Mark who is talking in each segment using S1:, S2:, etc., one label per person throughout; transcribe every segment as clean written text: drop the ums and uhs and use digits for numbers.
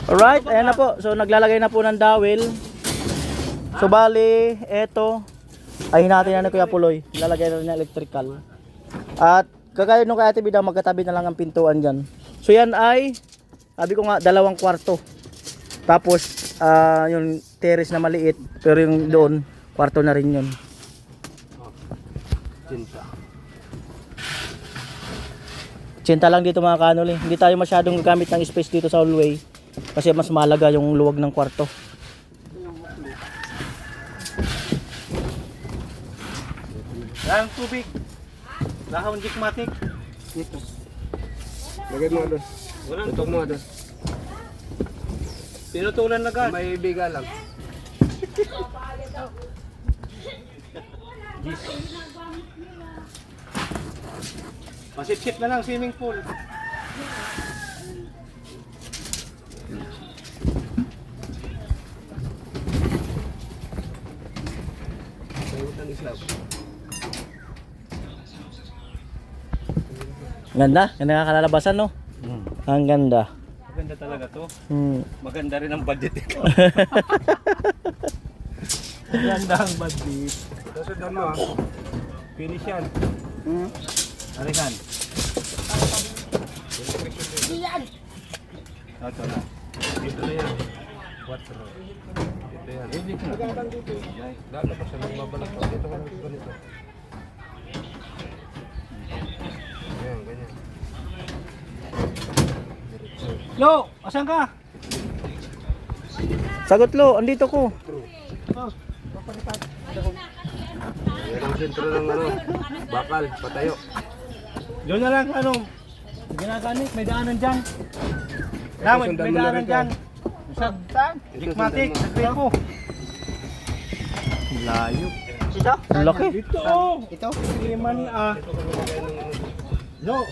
S1: Alright, ayan na po. So naglalagay na po ng dowel. So bali, eto ay natin na ni Kuya Puloy. Lalagay na rin ng electrical. At kagaya nung kay Ate Bida, magkatabi na lang ang pintuan dyan. So yan ay, sabi ko nga, 2 kwarto. Tapos, yung terrace na maliit. Pero yung doon, kwarto na rin yun. Tsinta lang dito mga kanol eh. Hindi tayo masyadong gamit ng space dito sa hallway. Kasi mas mahalaga yung luwag ng kwarto.
S2: Ang tubig. Lahon jikmatik.
S3: Ito. Lagay mo doon. Tutok mo doon.
S2: Pinutulan na agad.
S3: May biga lang.
S2: Masip-sip na lang swimming pool.
S1: Ganda, ganda nga kalalabasan no? Ang ganda.
S2: Maganda talaga to.
S1: Maganda
S2: rin ang budget ito. Maganda ang budget.
S3: Tapos doon mo
S2: Finish yan. Arihan. Ito na. Dito na yan. 4. Dito yan.
S3: dito pa siya nagbabalak pa. Dito ka lang ganito. Ayan, ganyan.
S2: Lo, asan ka?
S1: Sagot Lo, andito ko.
S3: Ayan ang sentro ng bakal, patayo.
S2: Doon na lang ginagamit, may daanan dyan. Ramon, may daanan dyan. Sa jikmatik, sa gripo.
S1: Layo. Ang laki.
S2: Ito? Liman No,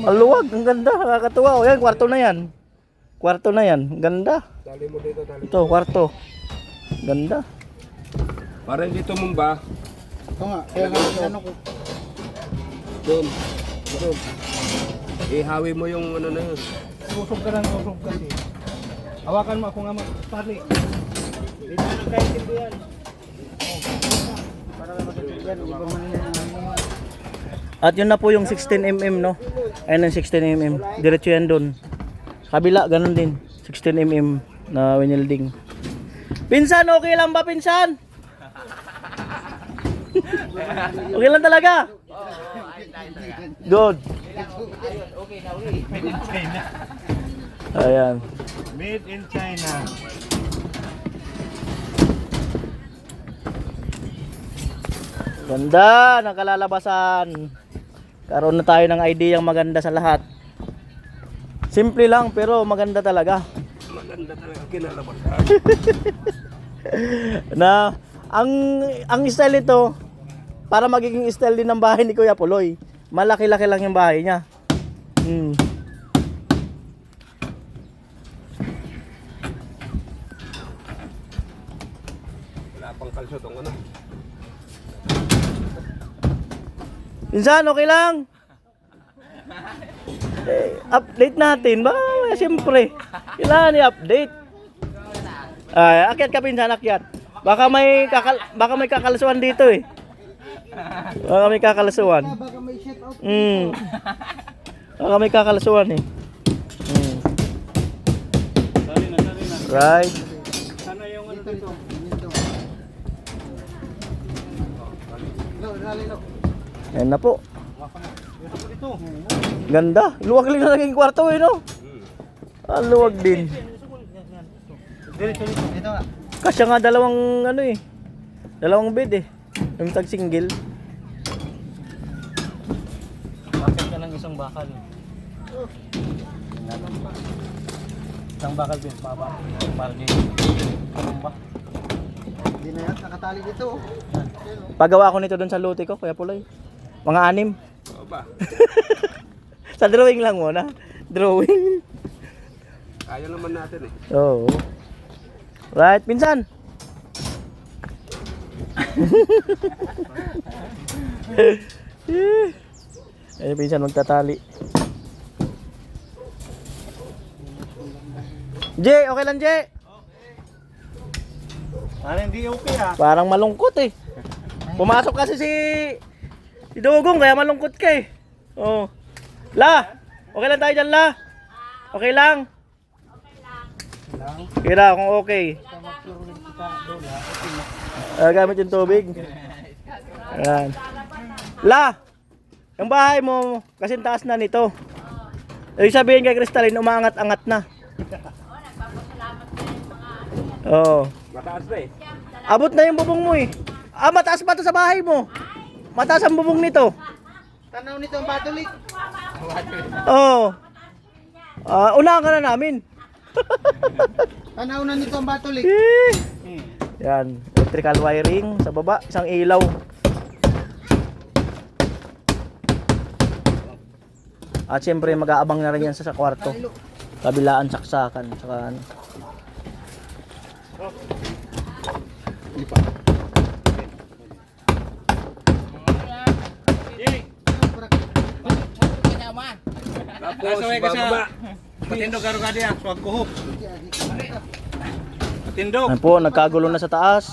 S1: Ang luwag, ang ganda, nakakatuwa. O yan, kwarto na yan. Kwarto na yan, ang ganda.
S3: Tali mo dito, tali.
S1: Ito, kwarto. Ganda.
S3: Para hindi tumumba.
S2: ito nga, kaya nga ano ko.
S3: Doon. Doon. Ihawi mo yung ano na yun.
S2: Susog ka ng susog kasi. Hawakan mo ako nga magpari. Hindi na nagkaintindihan. Para magkaintindihan, iba man yan.
S1: At yun na po yung 16mm no. Ayun ang 16mm. Diretso yan doon. Kabila, ganun din. 16mm na winilding. Pinsan, okay lang ba pinsan? Okay lang talaga? Good. Ayan.
S2: Made in China.
S1: Ganda ng kalalabasan. Karoon na tayo ng idea yung maganda sa lahat. Simple lang pero maganda talaga.
S3: Maganda talaga kinalabas.
S1: Na ang style ito para magiging style din ng bahay ni Kuya Puloy. Malaki-laki lang yung bahay niya.
S3: Wala pang kalso tong ano.
S1: Insan, okay lang? Update natin ba? Siyempre. Kailangan i-update. Ay, akyat ka pinsan, akyat. Baka may kakalasuan dito eh. Baka may kakalasuan.
S2: Baka may shut out.
S1: Baka may kakalasuan eh.
S2: Sari na.
S1: Right.
S2: Sana yung ano dito. Lo.
S1: Ayan na po.
S2: Ito.
S1: Ganda. Luwag lang na naging kwarto eh no? Luwag din.
S2: Dito.
S1: Kasya nga dalawang dalawang bed eh. Yung tag single.
S2: Bakit ka lang isang bakal? Isang bakal din, pababa. Para dito. Ano ba? Hindi na yan, nakatali dito.
S1: Pagawa ko nito doon sa lote ko, Kuya Puloy. Mga 6.
S3: Oo ba?
S1: Sa drawing lang muna. Drawing.
S3: Kaya naman natin eh.
S1: Oo. Right, pinsan. Ay, pinsan magtatali. Jay, okay lang, Jay.
S2: Parang hindi okay ah.
S1: Parang malungkot eh. Pumasok kasi si Dugong, kaya malungkot ka eh. Oh. La, okay lang tayo dyan, La. Okay lang. Kira kung okay. Gamit yung tubig. Ayan. La, yung bahay mo, kasing taas na nito. Ibig sabihin kay Crystalline, umaangat-angat na. Oo.
S3: Mataas na eh.
S1: Abot na yung bubong mo eh. Ah, mataas pa to sa bahay mo. Mataas ang bubong nito.
S2: Tanaw nito ang batulik.
S1: Oo. Unahan ka na namin.
S2: Tanaw na nito ang batulik.
S1: Yan, electrical wiring sa baba, isang ilaw. At syempre mag-aabang na rin yan sa kwarto. Kabilaan, saksakan, saka ano.
S3: Tapos bababa.
S2: Matindog karo ka diya, swag kuhop. Matindog.
S1: Yan po, nagkagulo na sa taas.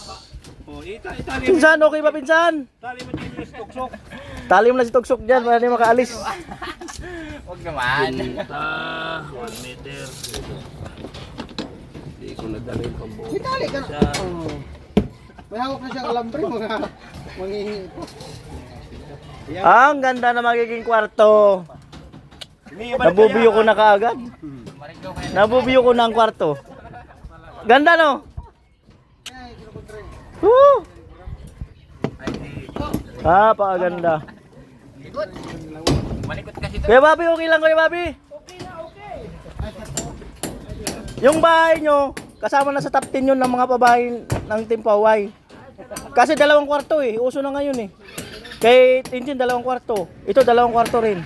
S2: Oh, itali
S1: Pinsan, okay ba pinsan?
S2: mo din yung tuksok.
S1: Tali mo na si Tuksok dyan para hindi makaalis.
S4: Huwag naman.
S2: 1 meter.
S3: Hindi ko nadala yung pambuo.
S2: Itali ka na. May hawak na siyang alambre, mga manghihingi ito.
S1: Ang ganda na magiging kwarto. Nabubiyo ko na kaagad. Nabubiyo ko na ang kwarto. Ganda no? Woo! Pakaganda.
S4: Malikot kasi ito.
S1: Kuya Bobby, okay lang Kuya Bobby? Okay na, okay. Yung bahay nyo, kasama na sa top 10 yun ng mga pabahay ng Team Paway. Kasi 2 kwarto eh, uso na ngayon eh. Kay Tintin 2 kwarto, ito 2 kwarto rin.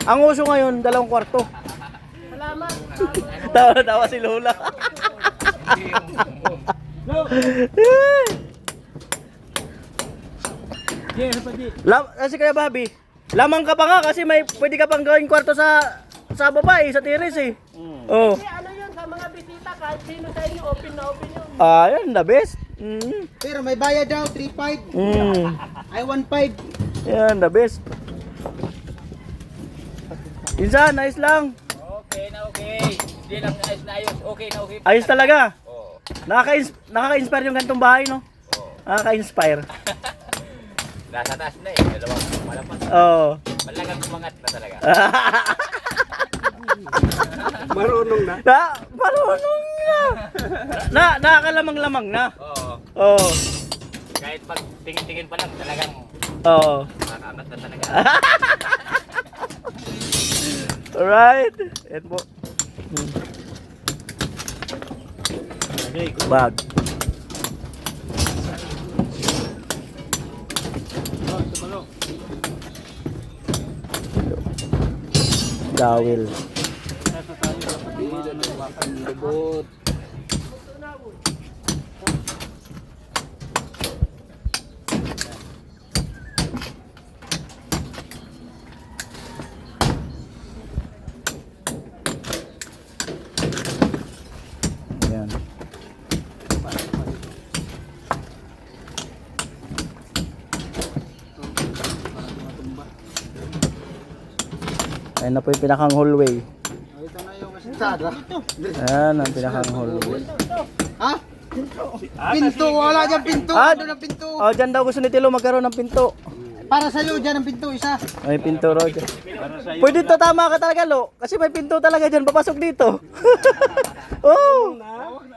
S1: Ang uso ngayon, 2 kwarto. Salamat. Tawa si Lola. Kasi kaya Bobby, lamang ka pa nga kasi may pwede ka pang gawin kwarto sa baba eh, sa terrace eh. Oh.
S5: Ano yun, sa mga bisita, kahit sino sa inyo, open na open yun.
S1: Yan, the best.
S2: Pero may bayad daw, 3.5. Ay, 1.5.
S1: Yan, the best. Insan, nice lang.
S4: Okay na okay. Hindi lang ayos na ayos. Okay na okay.
S1: Ayos talaga.
S4: Oo.
S1: Nakaka-inspire yung ganitong bahay, no? Nakaka-inspire.
S4: Nasa taas na eh. Dalawang malapas.
S1: Oo.
S4: Malagang kumangat na talaga.
S3: Marunong na.
S1: Marunong na. Nakakalamang-lamang na.
S4: Oo.
S1: Oo.
S4: Kahit pag tingin-tingin pa lang talagang
S1: Oo.
S4: nakakangat na talaga.
S1: Alright. Yan po. Bag. Dawil.
S3: Lubot.
S1: Yan. Ayan na po yung pinakang hallway.
S2: Ito na yung masasada.
S1: Ayan ang pinakang hallway.
S2: Ha? Pinto, wala dyan pinto. Ano ng pinto?
S1: Oh, dyan daw gusto ni Tilo magkaroon ng pinto.
S2: Para sa'yo, dyan ang pinto, isa.
S1: May pinto raw dyan. Pwede to, tama ka talaga, Lo. Kasi may pinto talaga dyan, papasok dito. Oh.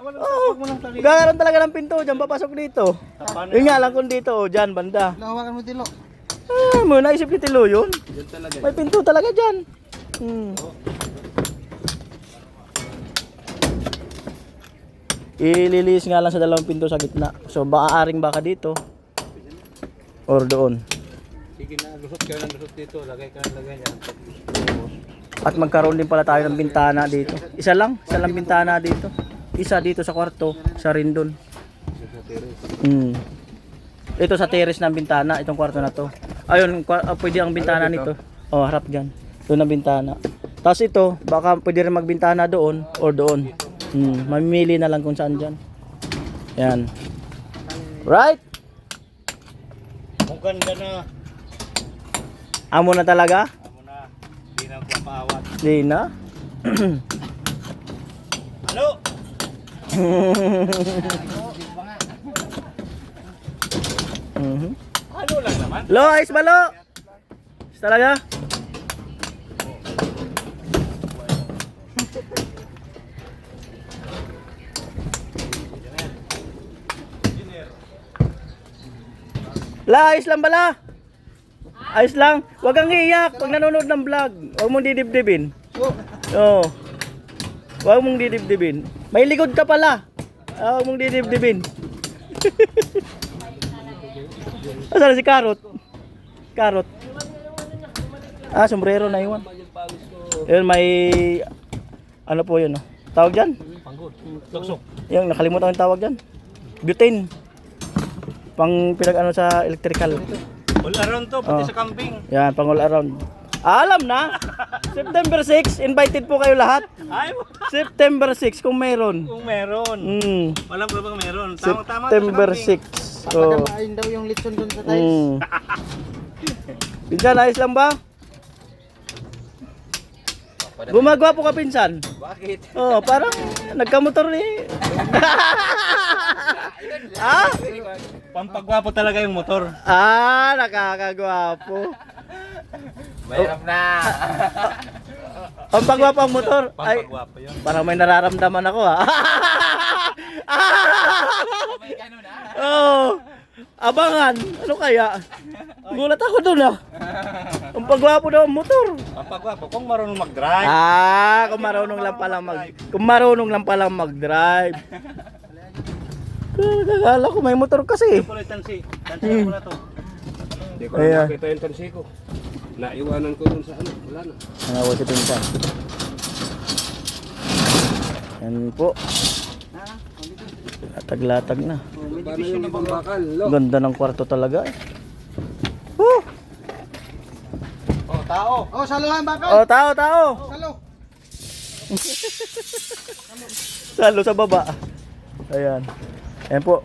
S1: Oh. Gagaroon talaga ng pinto dyan, papasok dito. Yun nga lang kung dito, oh, dyan, banda.
S2: Lawakan mo, Tilo.
S1: Mo naisip ni Tilo yun.
S3: Yan talaga.
S1: May pinto talaga dyan. Ililis nga lang sa 2 pinto sa gitna. So baka aring baka dito. Or doon.
S2: Sige na, lusot kayo ng lusot dito. Lagay ka niyan.
S1: At magkaroon din pala tayo ng bintana dito. Isa lang bintana dito. Isa dito sa kwarto, isa rin doon. Ito sa terrace ng bintana, itong kwarto na to. Ayun, pwede ang bintana nito. Oh, harap diyan. Doon ang bintana. Tapos ito, baka pwede rin magbintana doon or doon. Mamimili na lang kung saan dyan. Yan. Right?
S2: Ang ganda na.
S1: Amo na talaga?
S2: Amo na. Hindi na ako mapaawat.
S1: Di na?
S2: Halo!
S1: Mhm.
S2: Halo lang naman.
S1: Lo, ayos ba lo? Ayos talaga? La, ayos lang bala? Ayos lang. Huwag kang iiyak pag nanonood ng vlog. Huwag mong didibdibin. Oo. Huwag mong didibdibin. May likod ka pala. Huwag mong didibdibin. Asan na si Karot? Karot. Sombrero na iwan. Yun, may... Ano po yun? Tawag dyan?
S2: Luksok.
S1: Yung nakalimutan ang tawag dyan. Butane. Pang pinag-ano sa electrical.
S2: All around to, pati
S1: Oh.
S2: sa camping.
S1: Yan, pang all around. Alam na! September 6, invited po kayo lahat.
S2: Ay,
S1: September 6 kung meron.
S2: kung meron. Walang problema meron. Tama-tama to sa
S1: September
S2: camping.
S1: 6. Oh.
S5: Ayun daw yung litson doon sa tiles.
S1: Pinsan, ayos lang ba? Gumagawa po ka, pinsan.
S3: Bakit?
S1: Oh, parang nagkamotor eh. Ah?
S2: Pampagwapo talaga yung motor.
S1: Nakakagwapo.
S4: Mahirap na.
S1: Ang pagwapo ang motor. Ay,
S2: Pampagwapo yun.
S1: parang may nararamdaman ako ha.
S4: May ganun na.
S1: Oh, abangan. Ano kaya? Gulat ako doon ah. Ang pagwapo daw ang motor.
S2: Pampagwapo kung marunong mag-drive.
S1: Kung marunong lang palang mag-drive. Kala ko may motor kasi.
S2: Ito pala yung tansi. Tansi ko na to.
S3: Hindi ko
S1: Ayan.
S3: na makita yung tansi ko. Naiwanan ko dun sa ano. Wala na.
S1: Nangawa si pinsan. Yan po. Latag-latag na.
S3: Paano yung ibang bakal? Lo.
S1: Ganda ng kwarto talaga eh. Woo!
S2: Oh, tao.
S5: Oh, saluhan bakal.
S1: Oh, tao, tao.
S5: Salo.
S1: Salo sa baba. Ayan. Ayan po.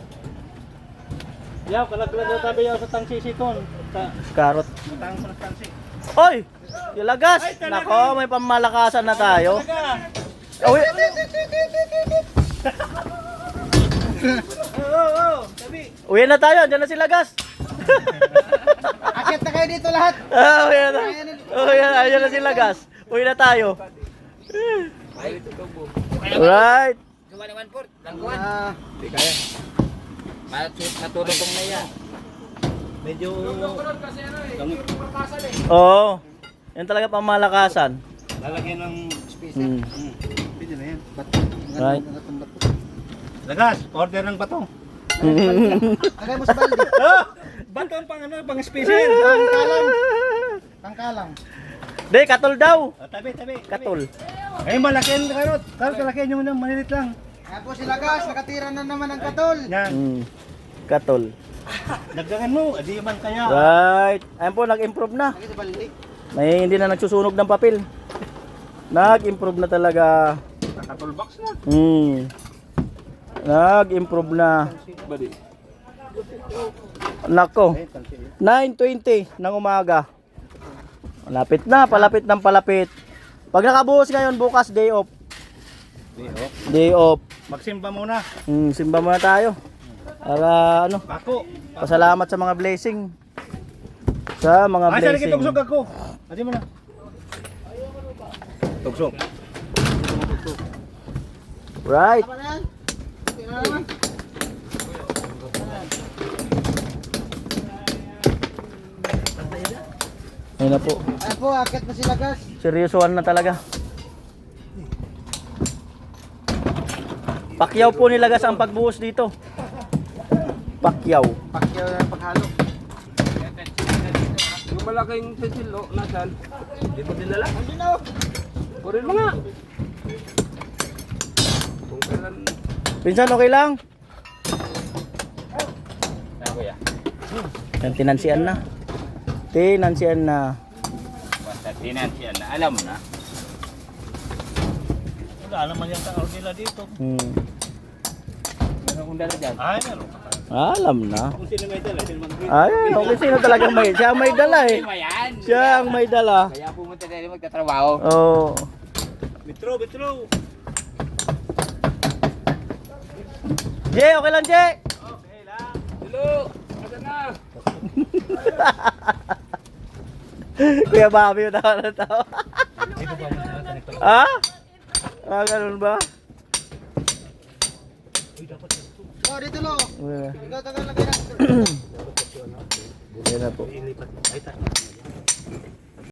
S2: Yaw, kalaglag na tabi yaw sa tangsi siton. Sa
S1: Karot.
S2: tang sa tangsi.
S1: Oy! Ilagas! Nako, may pamalakasan na tayo. Uy!
S2: Tabi.
S1: Uwi na tayo, dyan na si Lagas.
S5: Akit na kayo dito lahat.
S1: Uwi na tayo. Ayan na si Lagas. Uwi na tayo. Alright.
S4: Gawa ni 1/4. Langkuan.
S3: Hindi kaya.
S4: Matulog kong na yan.
S2: Medyo
S1: Oo. Yan talaga pamalakasan.
S2: lalagyan ng space.
S1: Hmm.
S2: Pwede na yan.
S1: Right.
S2: Lagas, order ng bato.
S5: Lagay mo sa balde.
S2: Bato ang pang special.
S5: Pangkalang. Pangkalang.
S1: Di, katol daw.
S2: Tabi.
S1: Katol.
S2: Ay, malaking karot. Karot, kalakihan nyo muna, malilit lang.
S5: Ayan po si Lagas, nakatira na naman ang katol.
S2: Yan.
S1: Katol.
S2: Dagdagan mo, adi man kaya.
S1: Right. Ayan po, nag-improve na.
S5: Lagay sa balde.
S1: May hindi na nagsusunog ng papel. Nag-improve na talaga.
S2: Nakatulbox na.
S1: Nag-improve na.
S3: Badi.
S1: Nako. 9:20 ng umaga. Palapit ng palapit. Pag nakabuhos ngayon, bukas day off. Day off.
S2: Magsimba muna.
S1: Simba muna tayo. Para ano,
S2: Bako.
S1: pasalamat sa mga blessing. Sa mga
S2: Ay,
S1: blessing.
S2: sarili tugsog ako. Adi mo na. Tugsog.
S1: Right.
S5: Tama na yan. Okay na naman.
S1: Ayun na po.
S5: Ayan po, akit na si Lagas.
S1: Seryosohan na talaga. Pakyaw po nilagas ang pagbuhos dito. Pakyaw.
S5: Pakyaw na paghalo.
S3: Yung malaking sisilo, nasan? Hindi mo dinala?
S5: Andun na.
S3: Purin mo nga. Kung kailan...
S1: Pinsan, okay lang?
S4: Ano kuya?
S1: Yan, tinansian na. Tinansian na.
S4: Basta tinansiyan na. Alam mo na.
S2: Wala naman yung tao nila dito.
S4: Meron kong dala dyan.
S2: Ay, meron.
S1: Alam na.
S2: Kung sino may dala, sino mag-green.
S1: Ay, okay, sino talaga may? Siya ang may dala eh.
S4: Hindi mo yan.
S1: Siya ang may dala.
S4: Kaya pumunta tayo magtatrabaho.
S1: Oh.
S2: Bitro, bitro.
S1: Jay, okay lang, Jay.
S4: Dulo! Asa na?
S1: Kuya Bobby, yung tawa na tao. Ha? Ah, ganun ba?
S5: Oh, dito lo.
S1: Yeah.
S5: Ikaw tagal lagay na.
S1: Yan na po.
S2: Ilipat. Ay, tayo.